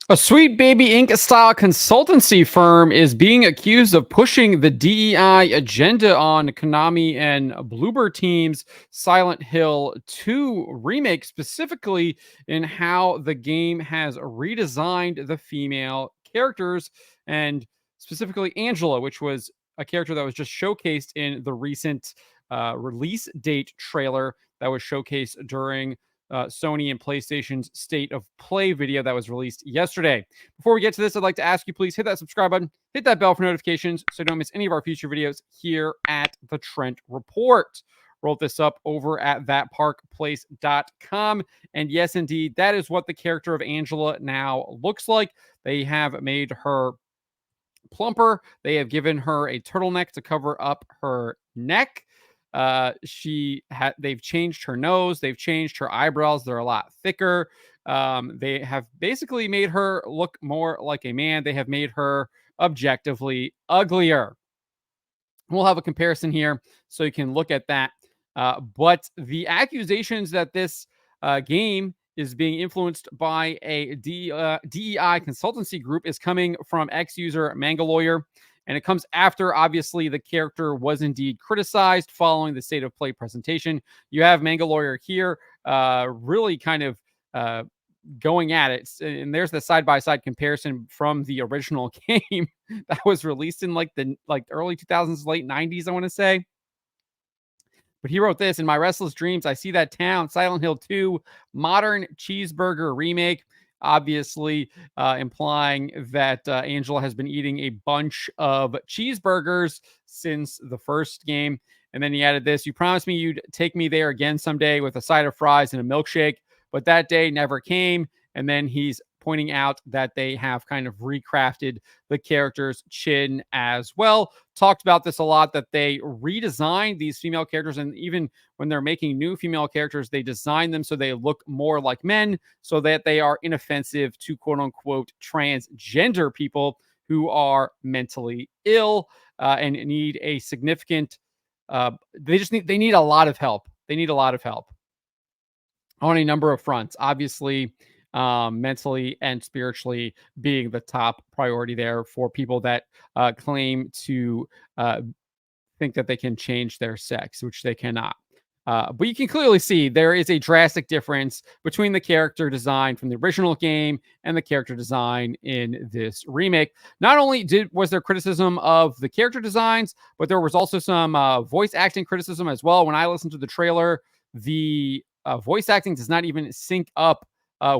A Sweet Baby Inc. style consultancy firm is being accused of pushing the DEI agenda on Konami and Bloober Team's Silent Hill 2 remake, specifically in how the game has redesigned the female characters, and specifically Angela, which was a character that was just showcased in the recent release date trailer that was showcased during Sony and PlayStation's State of Play video that was released yesterday. Before we get to this, I'd like to ask you, please hit that subscribe button, hit that bell for notifications so you don't miss any of our future videos here at the Trent Report. Wrote this up over at thatparkplace.com. And yes, indeed, that is what the character of Angela now looks like. They have made her plumper. They have given her a turtleneck to cover up her neck. They've changed her nose, they've changed her eyebrows, they're a lot thicker. They have basically made her look more like a man. They have made her objectively uglier. We'll have a comparison here so you can look at that. But the accusations that this game is being influenced by a DEI consultancy group is coming from ex-user Mangalawyer. And it comes after, obviously, the character was indeed criticized following the State of Play presentation. You have Mangalawyer here really kind of going at it. And there's the side-by-side comparison from the original game that was released in the early 2000s, late 90s, I want to say. But he wrote this: in my restless dreams, I see that town, Silent Hill 2, modern cheeseburger remake, obviously implying that Angela has been eating a bunch of cheeseburgers since the first game. And then he added this: you promised me you'd take me there again someday with a side of fries and a milkshake, but that day never came. And then he's pointing out that they have kind of recrafted the character's chin as well. Talked about this a lot, that they redesigned these female characters, and even when they're making new female characters, they design them so they look more like men, so that they are inoffensive to quote unquote transgender people who are mentally ill and need a significant they need a lot of help. They need a lot of help on a number of fronts. Obviously, mentally and spiritually being the top priority there for people that claim to think that they can change their sex, which they cannot. But you can clearly see there is a drastic difference between the character design from the original game and the character design in this remake. Not only was there criticism of the character designs, but there was also some voice acting criticism as well. When I listened to the trailer, the voice acting does not even sync up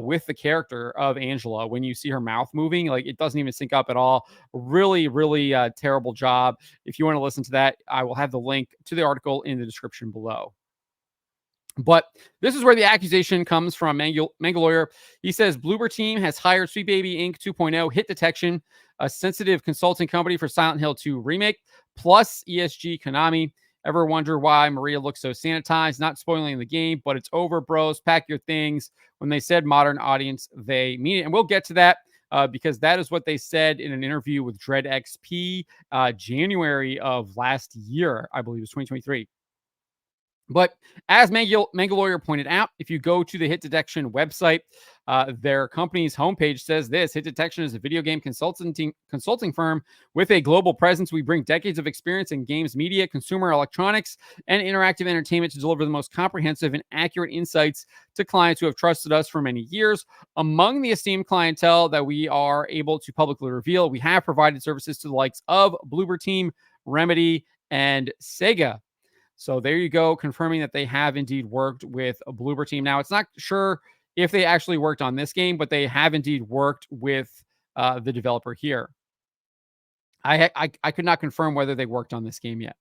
with the character of Angela. When you see her mouth moving, like, it doesn't even sync up at all. Really, really terrible job. If you want to listen to that, I will have the link to the article in the description below. But this is where the accusation comes from Mangalawyer. He says Bloober Team has hired Sweet Baby Inc. 2.0 Hit Detection, a sensitive consulting company for Silent Hill 2 Remake, plus ESG Konami. Ever wonder why Maria looks so sanitized? Not spoiling the game, but it's over, bros. Pack your things. When they said modern audience, they mean it. And we'll get to that because that is what they said in an interview with Dread XP January of last year. I believe it was 2023. But as Mangalawyer pointed out, if you go to the Hit Detection website, their company's homepage says this: Hit Detection is a video game consulting firm with a global presence. We bring decades of experience in games, media, consumer electronics, and interactive entertainment to deliver the most comprehensive and accurate insights to clients who have trusted us for many years. Among the esteemed clientele that we are able to publicly reveal, we have provided services to the likes of Bloober Team, Remedy, and Sega. So there you go, confirming that they have indeed worked with a Bloober Team. Now, it's not sure if they actually worked on this game, but they have indeed worked with the developer here. I could not confirm whether they worked on this game yet.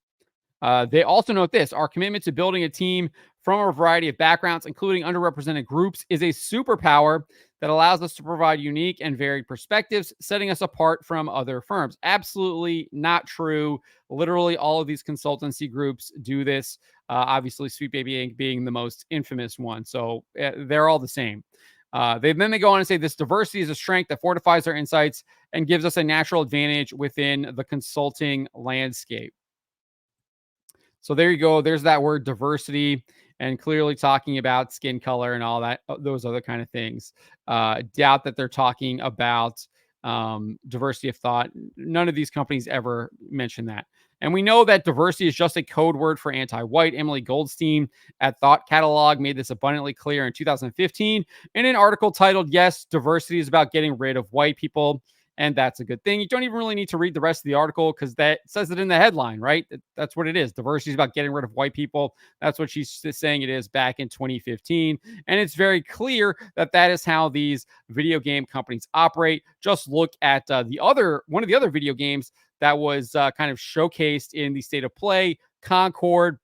They also note this: our commitment to building a team from a variety of backgrounds, including underrepresented groups, is a superpower that allows us to provide unique and varied perspectives, setting us apart from other firms. Absolutely not true. Literally, all of these consultancy groups do this. Obviously, Sweet Baby Inc. being the most infamous one. So they're all the same. They go on and say this diversity is a strength that fortifies our insights and gives us a natural advantage within the consulting landscape. So there you go. There's that word diversity. and clearly talking about skin color and all that, those other kind of things. Doubt that they're talking about diversity of thought. None of these companies ever mention that. And we know that diversity is just a code word for anti-white. Emily Goldstein at Thought Catalog made this abundantly clear in 2015 in an article titled, "Yes, Diversity is about getting rid of white people." And that's a good thing. You don't even really need to read the rest of the article because that says it in the headline, right? That's what it is. Diversity is about getting rid of white people. That's what she's saying it is back in 2015. And it's very clear that that is how these video game companies operate. Just look at one of the other video games that was kind of showcased in the state of play, Concord.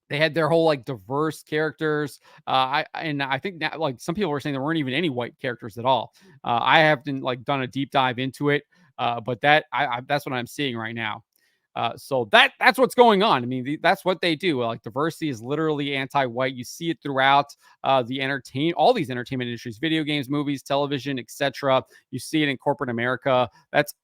They had their whole like diverse characters. I think now like some people were saying there weren't even any white characters at all. I haven't like done a deep dive into it, but that's what I'm seeing right now. So that's what's going on. I mean, that's what they do. Like diversity is literally anti-white. You see it throughout all these entertainment industries, video games, movies, television, etc. You see it in corporate America. That's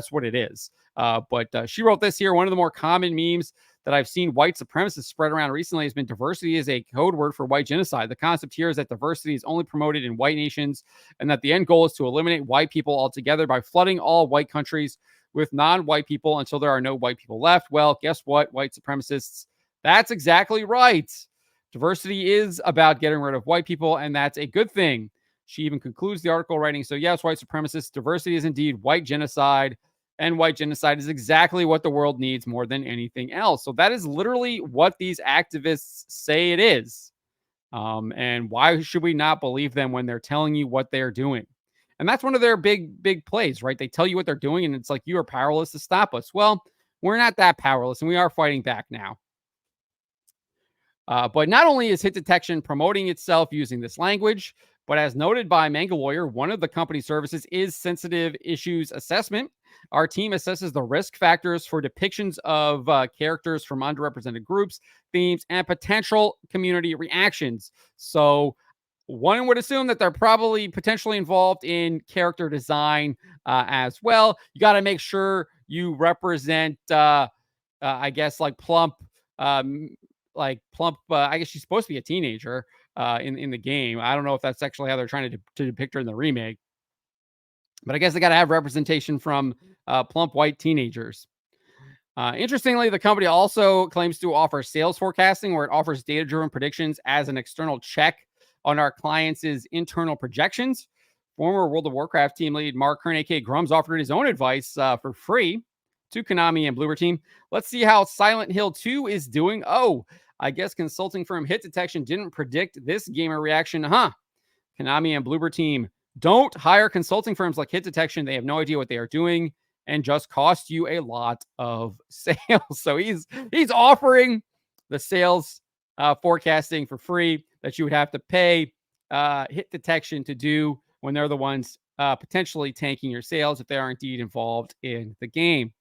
what it is. But she wrote this here. One of the more common memes that I've seen white supremacists spread around recently has been diversity is a code word for white genocide. The concept here is that diversity is only promoted in white nations and that the end goal is to eliminate white people altogether by flooding all white countries with non-white people until there are no white people left. Well, guess what, white supremacists? That's exactly right. Diversity is about getting rid of white people, and that's a good thing. She even concludes the article writing, so yes, white supremacists, diversity is indeed white genocide. And white genocide is exactly what the world needs more than anything else. So that is literally what these activists say it is. And why should we not believe them when they're telling you what they're doing? And that's one of their big plays, right? They tell you what they're doing, and it's like, you are powerless to stop us. Well, we're not that powerless, and we are fighting back now. But not only is hit detection promoting itself using this language, but as noted by Mangalawyer, one of the company services is sensitive issues assessment. Our team assesses the risk factors for depictions of characters from underrepresented groups, themes, and potential community reactions. So one would assume that they're probably potentially involved in character design as well. You got to make sure you represent, I guess, like plump, I guess she's supposed to be a teenager in the game. I don't know if that's actually how they're trying to depict her in the remake, but I guess they got to have representation from plump white teenagers. Interestingly, the company also claims to offer sales forecasting, where it offers data-driven predictions as an external check on our clients' internal projections. Former World of Warcraft team lead Mark Kern, aka Grums, offered his own advice for free to Konami and Bloober Team. Let's see how Silent Hill 2 is doing. Oh, I guess consulting firm Hit Detection didn't predict this gamer reaction, huh? Konami and Bloober Team, don't hire consulting firms like Hit Detection. They have no idea what they are doing and just cost you a lot of sales. So he's offering the sales forecasting for free that you would have to pay Hit Detection to do when they're the ones potentially tanking your sales if they are indeed involved in the game.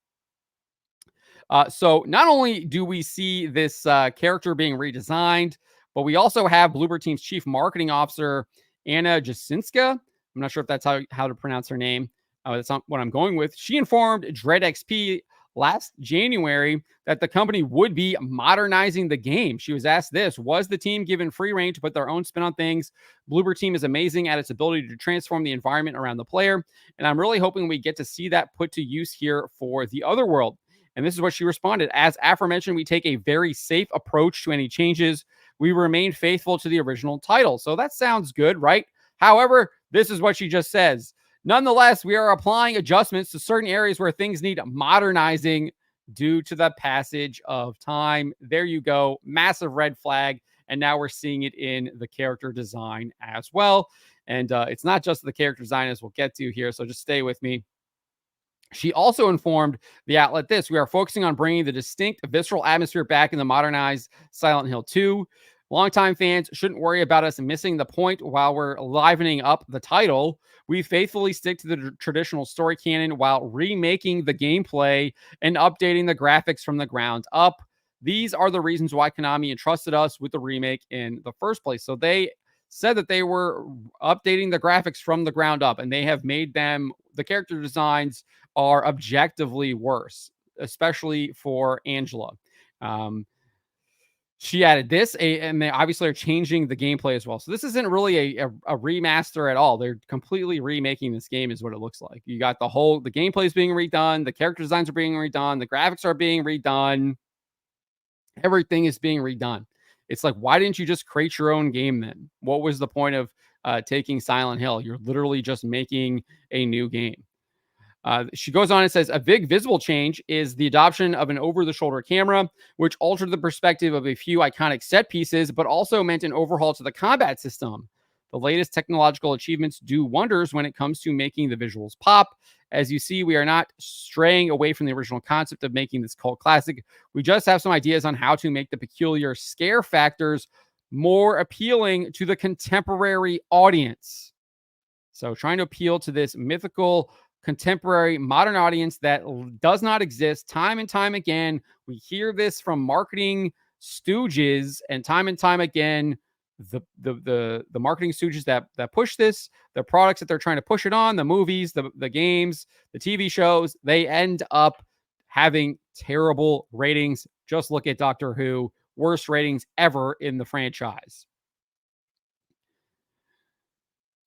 So not only do we see this character being redesigned, but we also have Bloober Team's chief marketing officer, Anna Jasinska. I'm not sure if that's how to pronounce her name. That's not what I'm going with. She informed Dread XP last January that the company would be modernizing the game. She was asked this: was the team given free reign to put their own spin on things? Bloober Team is amazing at its ability to transform the environment around the player, and I'm really hoping we get to see that put to use here for the other world. And this is what she responded. As aforementioned, we take a very safe approach to any changes. We remain faithful to the original title. So that sounds good, right? However, this is what she just says. Nonetheless, we are applying adjustments to certain areas where things need modernizing due to the passage of time. There you go. Massive red flag. And now we're seeing it in the character design as well. And it's not just the character design, as we'll get to here. So just stay with me. She also informed the outlet this: we are focusing on bringing the distinct visceral atmosphere back in the modernized Silent Hill 2. Longtime fans shouldn't worry about us missing the point while we're livening up the title. We faithfully stick to the traditional story canon while remaking the gameplay and updating the graphics from the ground up. These are the reasons why Konami entrusted us with the remake in the first place. So they said that they were updating the graphics from the ground up, and they have made them, the character designs are objectively worse, especially for Angela. She added this, and they obviously are changing the gameplay as well. So this isn't really a remaster at all. They're completely remaking this game, is what it looks like. You got the gameplay is being redone, the character designs are being redone, the graphics are being redone, everything is being redone. It's like, why didn't you just create your own game then? What was the point of taking Silent Hill? You're literally just making a new game. She goes on and says a big visible change is the adoption of an over the shoulder camera, which altered the perspective of a few iconic set pieces, but also meant an overhaul to the combat system. The latest technological achievements do wonders when it comes to making the visuals pop. As you see, we are not straying away from the original concept of making this cult classic. We just have some ideas on how to make the peculiar scare factors more appealing to the contemporary audience. So, trying to appeal to this mythical contemporary modern audience that does not exist time and time again. We hear this from marketing stooges, and time again, the marketing stooges that push this, the products that they're trying to push it on, the movies, the games, the TV shows, they end up having terrible ratings. Just look at Doctor Who, worst ratings ever in the franchise.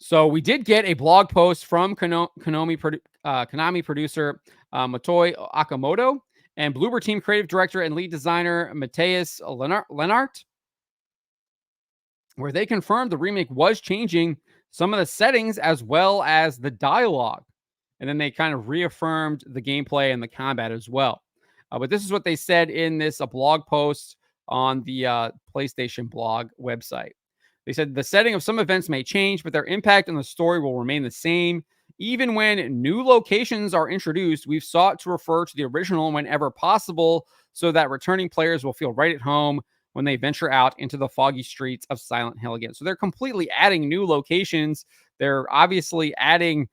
So we did get a blog post from Konami producer Motoi Akamoto and Bloober Team creative director and lead designer Matthias Lennart, where they confirmed the remake was changing some of the settings as well as the dialogue. And then they kind of reaffirmed the gameplay and the combat as well. But this is what they said in this blog post on the PlayStation blog website. They said the setting of some events may change, but their impact on the story will remain the same. Even when new locations are introduced, we've sought to refer to the original whenever possible so that returning players will feel right at home when they venture out into the foggy streets of Silent Hill again. So they're completely adding new locations. They're obviously adding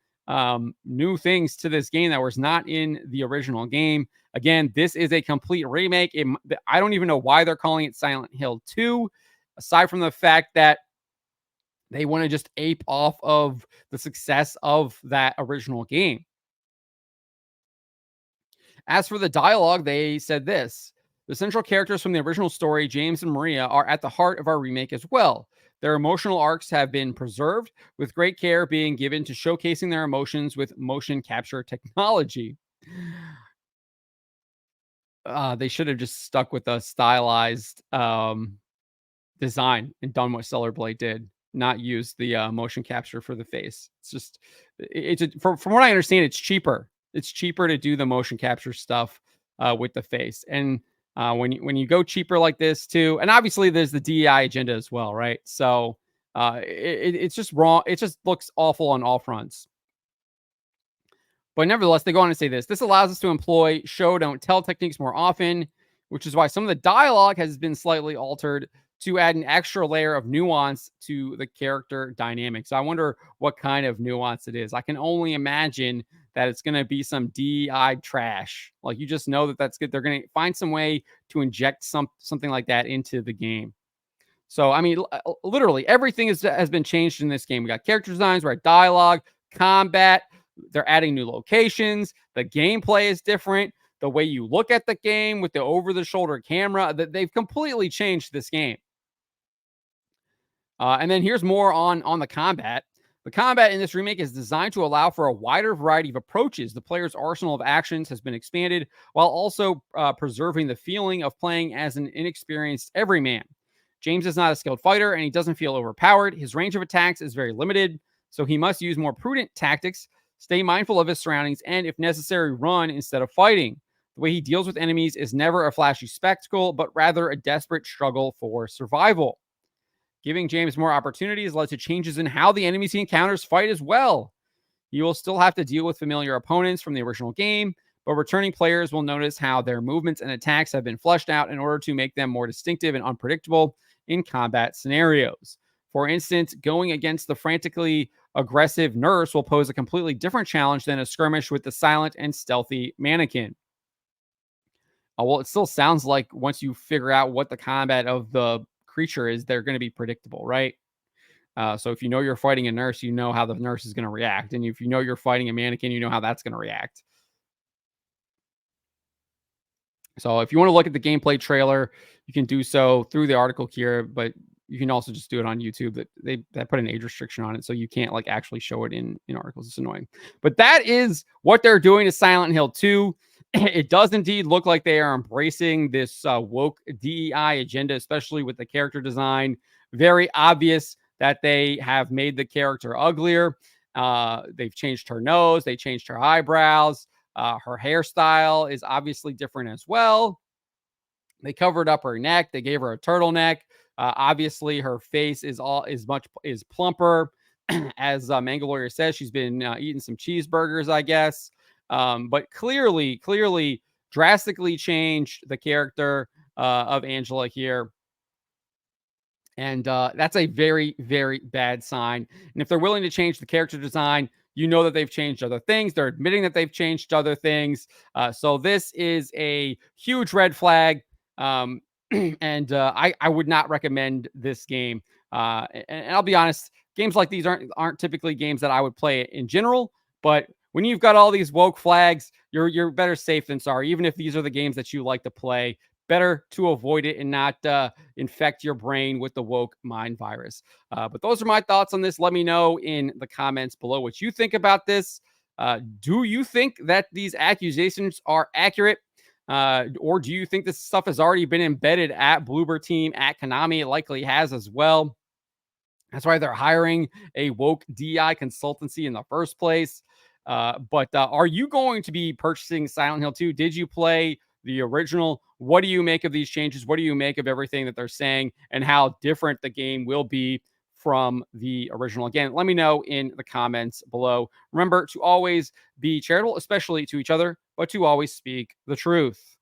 new things to this game that was not in the original game. Again, this is a complete remake. I don't even know why they're calling it Silent Hill 2. Aside from the fact that they want to just ape off of the success of that original game. As for the dialogue, they said this: the central characters from the original story, James and Maria, are at the heart of our remake as well. Their emotional arcs have been preserved, with great care being given to showcasing their emotions with motion capture technology. They should have just stuck with a stylized design and done what Stellar Blade did, not use the motion capture for the face. It's just from what I understand, it's cheaper. It's cheaper to do the motion capture stuff with the face. And when you go cheaper like this too, and obviously there's the DEI agenda as well, right? So it's just wrong. It just looks awful on all fronts. But nevertheless, they go on to say this: this allows us to employ show don't tell techniques more often, which is why some of the dialogue has been slightly altered to add an extra layer of nuance to the character dynamic. So I wonder what kind of nuance it is. I can only imagine that it's going to be some DEI trash. Like, you just know that that's good. They're going to find some way to inject something like that into the game. So, I mean, literally everything has been changed in this game. We got character designs, right? Dialogue, combat. They're adding new locations. The gameplay is different. The way you look at the game with the over-the-shoulder camera, that they've completely changed this game. And then here's more on the combat. The combat in this remake is designed to allow for a wider variety of approaches. The player's arsenal of actions has been expanded while also preserving the feeling of playing as an inexperienced everyman. James is not a skilled fighter, and he doesn't feel overpowered. His range of attacks is very limited, so he must use more prudent tactics, stay mindful of his surroundings, and, if necessary, run instead of fighting. The way he deals with enemies is never a flashy spectacle, but rather a desperate struggle for survival. Giving James more opportunities led to changes in how the enemies he encounters fight as well. You will still have to deal with familiar opponents from the original game, but returning players will notice how their movements and attacks have been fleshed out in order to make them more distinctive and unpredictable in combat scenarios. For instance, going against the frantically aggressive nurse will pose a completely different challenge than a skirmish with the silent and stealthy mannequin. Well, it still sounds like once you figure out what the combat of the creature is, they're going to be predictable, right? So if you know you're fighting a nurse, you know how the nurse is going to react. And if you know you're fighting a mannequin, you know how that's going to react. So if you want to look at the gameplay trailer, you can do so through the article here, but you can also just do it on YouTube. That put an age restriction on it, so you can't like actually show it in articles. It's annoying. But that is what they're doing to Silent Hill 2. It does indeed look like they are embracing this woke DEI agenda, especially with the character design. Very obvious that they have made the character uglier. They've changed her nose, they changed her eyebrows. Her hairstyle is obviously different as well. They covered up her neck. They gave her a turtleneck. Obviously, her face is plumper. As Mangalore says, she's been eating some cheeseburgers, I guess. But clearly, drastically changed the character of Angela here. And that's a very, very bad sign. And if they're willing to change the character design, you know that they've changed other things. They're admitting that they've changed other things. So this is a huge red flag. Um, and I would not recommend this game. And I'll be honest, games like these aren't typically games that I would play in general. But when you've got all these woke flags, you're better safe than sorry. Even if these are the games that you like to play, better to avoid it and not infect your brain with the woke mind virus. But those are my thoughts on this. Let me know in the comments below what you think about this. Do you think that these accusations are accurate? Or do you think this stuff has already been embedded at Bloober Team, at Konami? It likely has as well. That's why they're hiring a woke DI consultancy in the first place. But are you going to be purchasing Silent Hill 2? Did you play the original? What do you make of these changes? What do you make of everything that they're saying and how different the game will be from the original? Again, let me know in the comments below. Remember to always be charitable, especially to each other, but to always speak the truth.